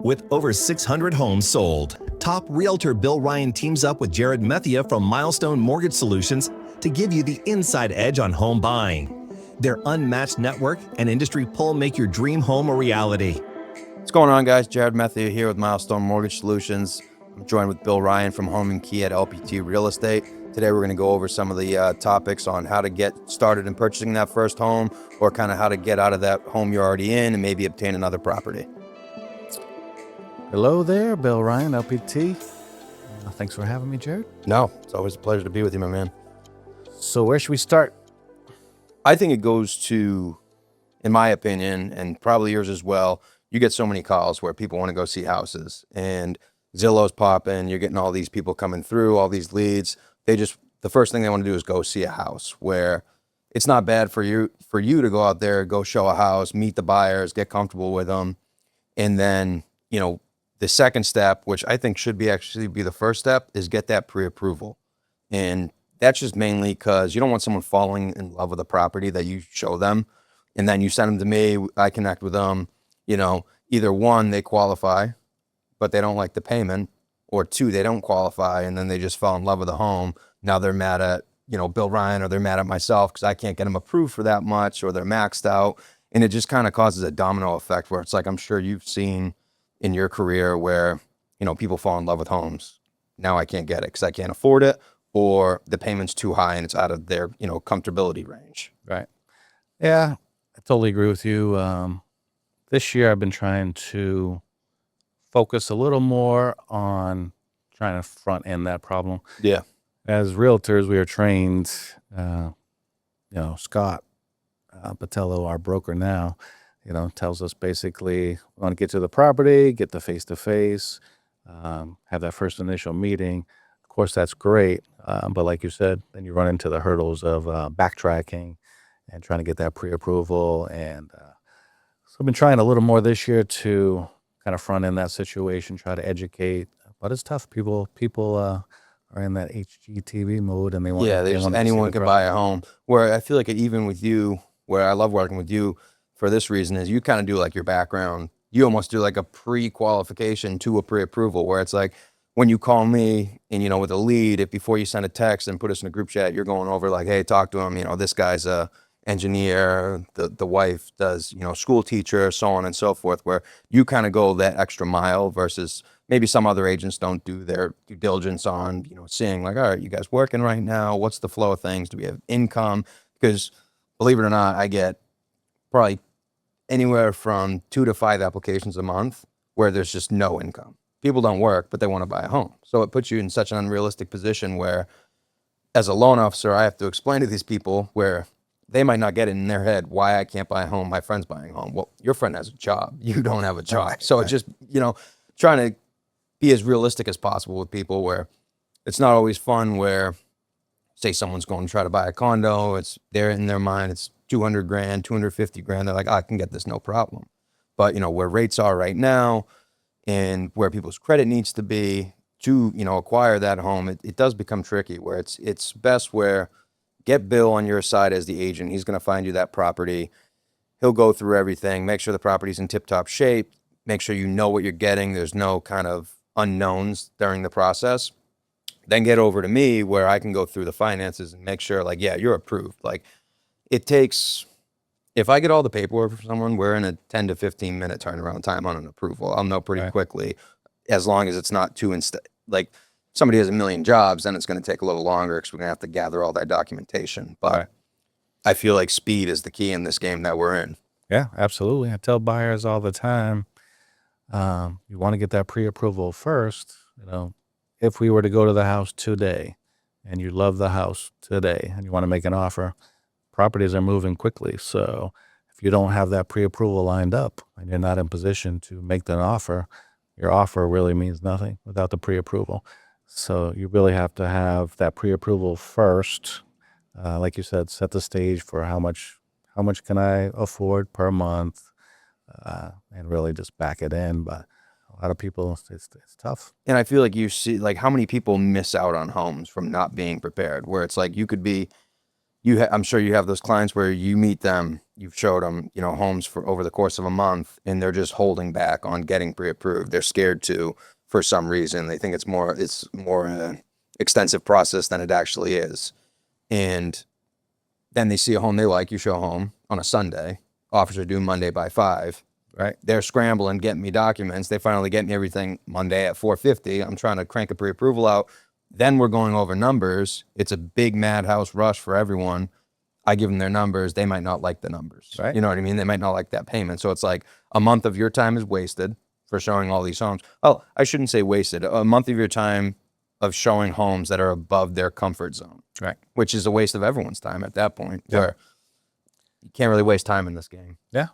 With over 600 homes sold, top Realtor Bill Ryan teams up with Jared Methia from Milestone Mortgage Solutions to give you the inside edge on home buying. Their unmatched network and industry pull make your dream home a reality. What's going on, guys? Jared Methia here with Milestone Mortgage Solutions. I'm joined with Bill Ryan from Home and Key at LPT Real Estate. Today we're going to go over some of the topics on how to get started in purchasing that first home, or kind of how to get out of that home you're already in and maybe obtain another property. Hello there, Bill Ryan, LPT. Thanks for having me, Jared. No, it's always a pleasure to be with you, my man. So where should we start? I think it goes to, in my opinion, and probably yours as well, you get so many calls where people want to go see houses and Zillow's popping, you're getting all these people coming through, all these leads. The first thing they want to do is go see a house, where it's not bad for you to go out there, go show a house, meet the buyers, get comfortable with them. And then, the second step, which I think should actually be the first step, is get that pre-approval. And that's just mainly because you don't want someone falling in love with a property that you show them, and then you send them to me, I connect with them. Either one, they qualify, but they don't like the payment, or two, they don't qualify, and then they just fell in love with the home. Now they're mad at, Bill Ryan, or they're mad at myself because I can't get them approved for that much, or they're maxed out. And it just kind of causes a domino effect where it's like, I'm sure you've seen in your career where, people fall in love with homes. Now I can't get it because I can't afford it, or the payment's too high and it's out of their, comfortability range. Right. Yeah, I totally agree with you. This year I've been trying to focus a little more on trying to front end that problem. Yeah. As realtors, we are trained, Scott Patello, our broker now, tells us basically we want to get to the property, get the face-to-face, have that first initial meeting. Of course, that's great. But like you said, then you run into the hurdles of backtracking and trying to get that pre-approval. And so I've been trying a little more this year to kind of front end that situation, try to educate. But it's tough. People are in that HGTV mode, and they want anyone can buy a home. Where I feel like even with you, where I love working with you for this reason, is you kind of do like your background. You almost do like a pre-qualification to a pre-approval, where it's like when you call me and, with a lead, if before you send a text and put us in a group chat, you're going over like, hey, talk to him. This guy's a engineer, the wife does, school teacher, so on and so forth, where you kind of go that extra mile versus maybe some other agents don't do their due diligence on, seeing like, all right, you guys working right now? What's the flow of things? Do we have income? Because believe it or not, I get probably anywhere from 2 to 5 applications a month where there's just no income. People don't work, but they want to buy a home. So it puts you in such an unrealistic position where, as a loan officer, I have to explain to these people where they might not get it in their head why I can't buy a home. My friend's buying a home. Well, your friend has a job. You don't have a job. So it's just, trying to be as realistic as possible with people, where it's not always fun where, say someone's going to try to buy a condo. It's there in their mind. It's 200 grand, 250 grand. They're like, I can get this, no problem. But, where rates are right now and where people's credit needs to be to, acquire that home, it does become tricky, where it's best where get Bill on your side as the agent. He's going to find you that property. He'll go through everything, make sure the property's in tip-top shape, make sure you know what you're getting. There's no kind of unknowns during the process. Then get over to me, where I can go through the finances and make sure, like, yeah, you're approved. Like, it takes, if I get all the paperwork for someone, we're in a 10 to 15 minute turnaround time on an approval. I'll know pretty quickly, as long as it's not too like somebody has a million jobs, then it's going to take a little longer because we're going to have to gather all that documentation. But I feel like speed is the key in this game that we're in. Yeah, absolutely. I tell buyers all the time, you want to get that pre-approval first. If we were to go to the house today and you love the house today and you want to make an offer, properties are moving quickly. So if you don't have that pre-approval lined up and you're not in position to make the offer, your offer really means nothing without the pre-approval. So you really have to have that pre-approval first. Like you said, set the stage for how much can I afford per month, and really just back it in. But a lot of people, it's tough. And I feel like you see, like, how many people miss out on homes from not being prepared, where it's like you I'm sure you have those clients where you meet them, you've showed them, you know, homes for over the course of a month, and they're just holding back on getting pre-approved. They're scared to, for some reason. They think it's more extensive process than it actually is. And then they see a home they like, you show a home on a Sunday, offers are due Monday by 5. Right. They're scrambling, getting me documents. They finally get me everything Monday at 4:50. I'm trying to crank a pre-approval out. Then we're going over numbers. It's a big madhouse rush for everyone. I give them their numbers. They might not like the numbers. Right. You know what I mean? They might not like that payment. So it's like a month of your time is wasted for showing all these homes. Oh, I shouldn't say wasted. A month of your time of showing homes that are above their comfort zone. Right. Which is a waste of everyone's time at that point. Yeah. Where you can't really waste time in this game. Yeah.